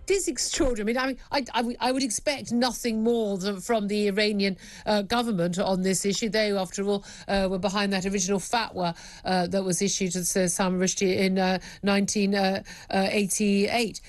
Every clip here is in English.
is extraordinary. I would expect nothing more from the Iranian government on this issue. They, after all, were behind that original fatwa that was issued to Sir Salman Rushdie in 1988.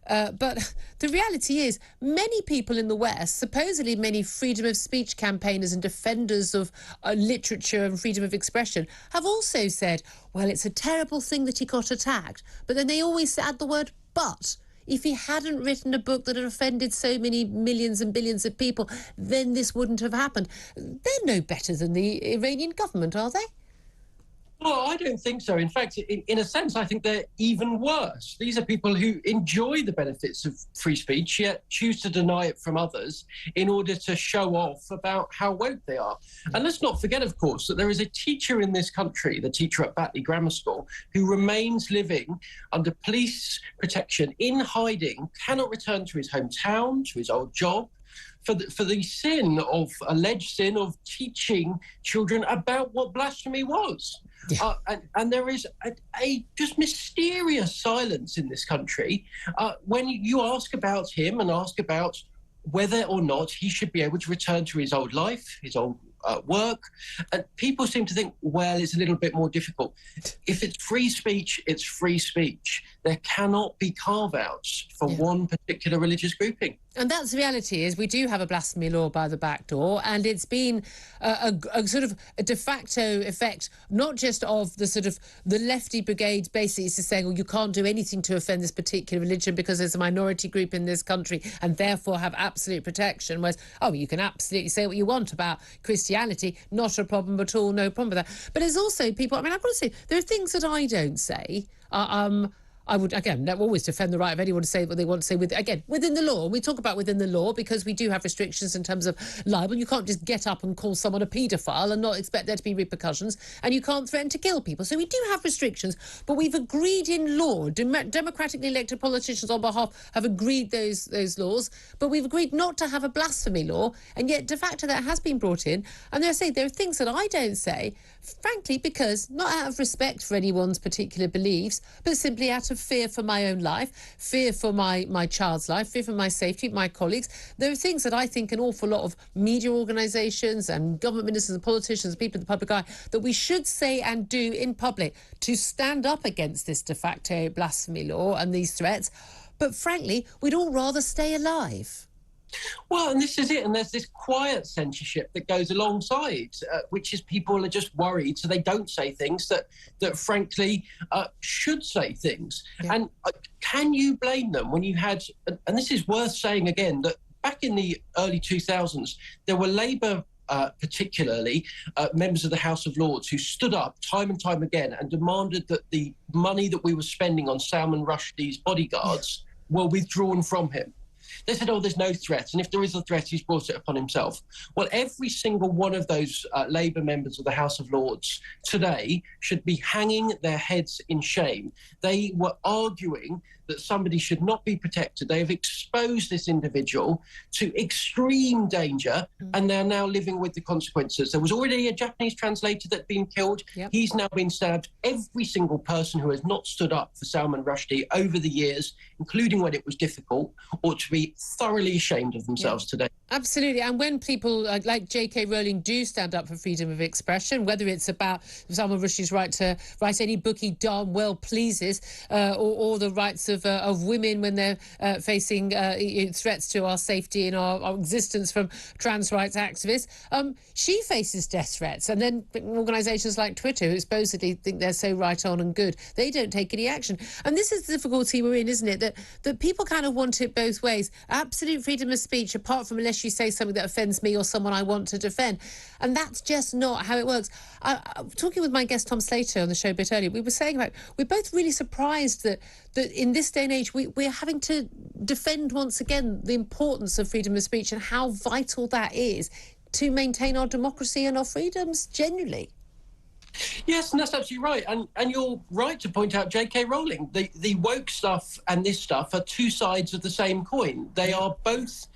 But the reality is, many people in the West, supposedly many freedom of speech campaigners and defenders of literature and freedom of expression, have also said, well, it's a terrible thing that he got attacked. But then they always add the word but. If he hadn't written a book that had offended so many millions and billions of people, then this wouldn't have happened. They're no better than the Iranian government, are they? Well, I don't think so. In fact, in a sense, I think they're even worse. These are people who enjoy the benefits of free speech, yet choose to deny it from others in order to show off about how woke they are. And let's not forget, of course, that there is a teacher in this country, the teacher at Batley Grammar School, who remains living under police protection in hiding, cannot return to his hometown, to his old job, for the alleged sin of teaching children about what blasphemy was. Yeah. And there is a just mysterious silence in this country when you ask about him and ask about whether or not he should be able to return to his old life, his old work. And people seem to think, well, it's a little bit more difficult. If it's free speech, it's free speech. There cannot be carve-outs for one particular religious grouping. And that's the reality, is we do have a blasphemy law by the back door, and it's been a sort of a de facto effect, not just of the sort of the lefty brigades basically saying, well, you can't do anything to offend this particular religion because there's a minority group in this country and therefore have absolute protection, whereas, oh, you can absolutely say what you want about Christianity, not a problem at all, no problem with that. But there's also people, I mean, I've got to say, there are things that I don't say. I would, again, always defend the right of anyone to say what they want to say, within the law. We talk about within the law because we do have restrictions in terms of libel. You can't just get up and call someone a paedophile and not expect there to be repercussions, and you can't threaten to kill people. So we do have restrictions, but we've agreed in law. Democratically elected politicians on behalf have agreed those laws, but we've agreed not to have a blasphemy law, and yet de facto that has been brought in. And they're saying there are things that I don't say, frankly, because not out of respect for anyone's particular beliefs, but simply out of fear for my own life, fear for my child's life, fear for my safety, my colleagues. There are things that I think an awful lot of media organisations and government ministers and politicians, people in the public eye, that we should say and do in public to stand up against this de facto blasphemy law and these threats. But frankly, we'd all rather stay alive. Well, and this is it. And there's this quiet censorship that goes alongside, which is people are just worried, so they don't say things that frankly, should say things. Yeah. And can you blame them when you had, and this is worth saying again, that back in the early 2000s, there were Labour particularly members of the House of Lords who stood up time and time again and demanded that the money that we were spending on Salman Rushdie's bodyguards were withdrawn from him. They said, oh, there's no threat, and if there is a threat, he's brought it upon himself. Well, every single one of those Labour members of the House of Lords today should be hanging their heads in shame. They were arguing that somebody should not be protected. They have exposed this individual to extreme danger, and they're now living with the consequences. There was already a Japanese translator that had been killed. Yep. He's now been stabbed. Every single person who has not stood up for Salman Rushdie over the years, including when it was difficult, ought to be thoroughly ashamed of themselves today. Absolutely. And when people like J.K. Rowling do stand up for freedom of expression, whether it's about Salman Rushdie's right to write any book he darn well pleases, or the rights of women when they're facing threats to our safety and our existence from trans rights activists, she faces death threats. And then organisations like Twitter, who supposedly think they're so right on and good, they don't take any action. And this is the difficulty we're in, isn't it? That people kind of want it both ways. Absolute freedom of speech, apart from unless you say something that offends me or someone I want to defend. And that's just not how it works. Talking with my guest Tom Slater on the show a bit earlier, we were saying about, we're both really surprised that in this day and age we're having to defend once again the importance of freedom of speech and how vital that is to maintain our democracy and our freedoms generally. Yes, and that's absolutely right. And you're right to point out J.K. Rowling. The woke stuff and this stuff are two sides of the same coin. They are both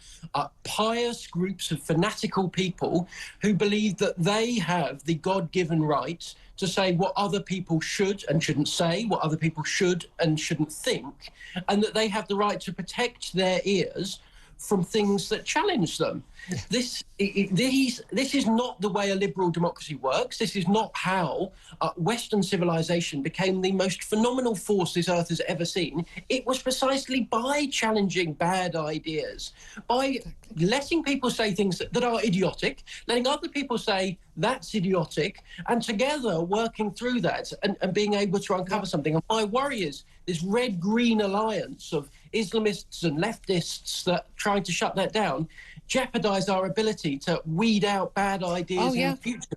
pious groups of fanatical people who believe that they have the God-given right to say what other people should and shouldn't say, what other people should and shouldn't think, and that they have the right to protect their ears from things that challenge them. This is not the way a liberal democracy works. This is not how Western civilization became the most phenomenal force this earth has ever seen. It was precisely by challenging bad ideas, by letting people say things that are idiotic, letting other people say that's idiotic, and together working through that and being able to uncover something. And my worry is this red-green alliance of Islamists and leftists that trying to shut that down jeopardize our ability to weed out bad ideas in the future.